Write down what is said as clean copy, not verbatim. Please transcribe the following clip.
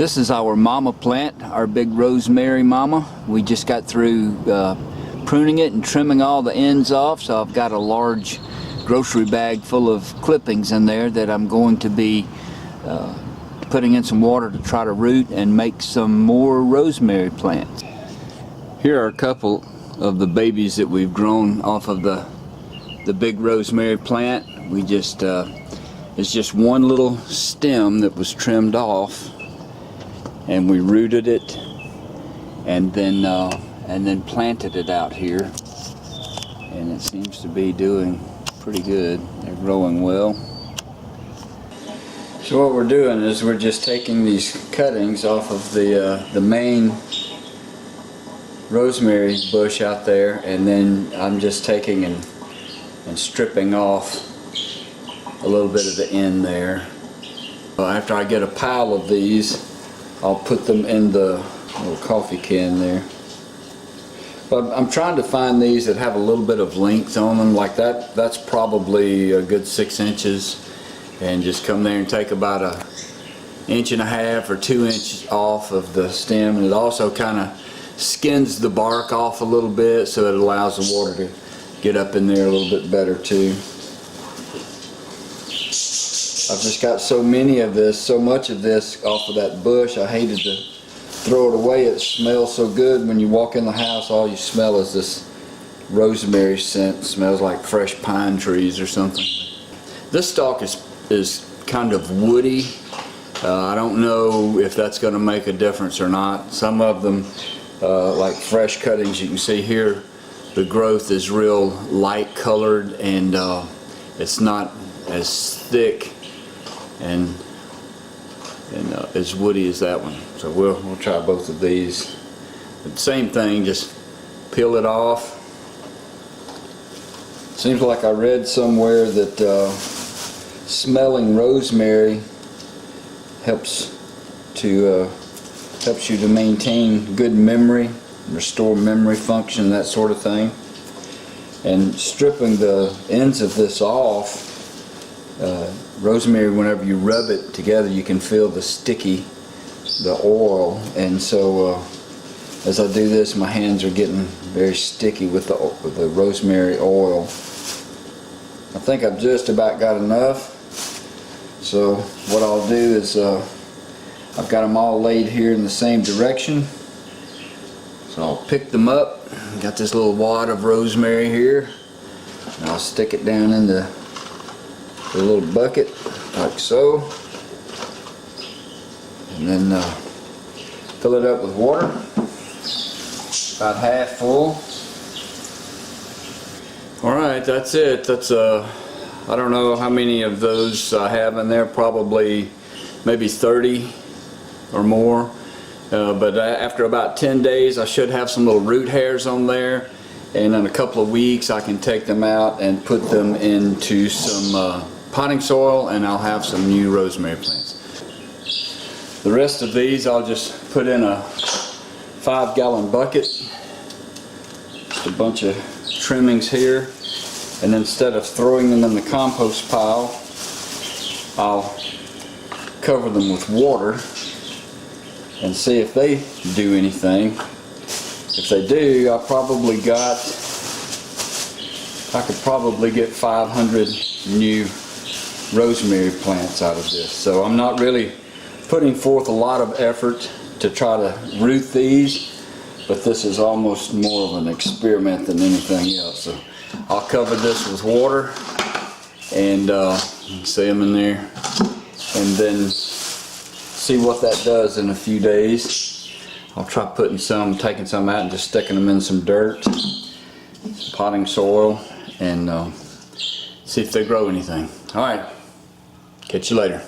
This is our mama plant, our big rosemary mama. We just got through pruning it and trimming all the ends off, so I've got a large grocery bag full of clippings in there that I'm going to be putting in some water to try to root and make some more rosemary plants. Here are a couple of the babies that we've grown off of the big rosemary plant. We just it's just one little stem that was trimmed off, and we rooted it and then planted it out here, and it seems to be doing pretty good. They're growing well. So what we're doing is we're just taking these cuttings off of the main rosemary bush out there, and then I'm just taking and stripping off a little bit of the end there. After I get a pile of these, I'll put them in the little coffee can there. But I'm trying to find these that have a little bit of length on them, like that. That's probably a good 6 inches, and just come there and take about 1.5 inches or 2 inches off of the stem. And it also kind of skins the bark off a little bit, so it allows the water to get up in there a little bit better too. I've just got so much of this off of that bush. I hated to throw it away. It smells so good. When you walk in the house, all you smell is this rosemary scent. It smells like fresh pine trees or something. This stalk is kind of woody. I don't know if that's going to make a difference or not. Some of them, like fresh cuttings, you can see here, the growth is real light colored, and it's not as thick and as woody as that one. So we'll try both of these. But same thing, just peel it off. Seems like I read somewhere that smelling rosemary helps you to maintain good memory, restore memory function, that sort of thing. And stripping the ends of this off, rosemary, whenever you rub it together, you can feel the oil, and so as I do this, my hands are getting very sticky with the rosemary oil. I think I've just about got enough. So what I'll do is I've got them all laid here in the same direction. So I'll pick them up. Got this little wad of rosemary here, and I'll stick it down in the little bucket like so, and then fill it up with water, about half full. Alright, that's it. That's I don't know how many of those I have in there, probably maybe 30 or more. But after about 10 days I should have some little root hairs on there, and in a couple of weeks I can take them out and put them into some potting soil, and I'll have some new rosemary plants. The rest of these I'll just put in a 5-gallon bucket. Just a bunch of trimmings here, and instead of throwing them in the compost pile, I'll cover them with water and see if they do anything. If they do, I could probably get 500 new rosemary plants out of this. So I'm not really putting forth a lot of effort to try to root these, but this is almost more of an experiment than anything else. So I'll cover this with water, and see them in there, and then see what that does in a few days. I'll try taking some out and just sticking them in some dirt, potting soil, and see if they grow anything. Alright, catch you later.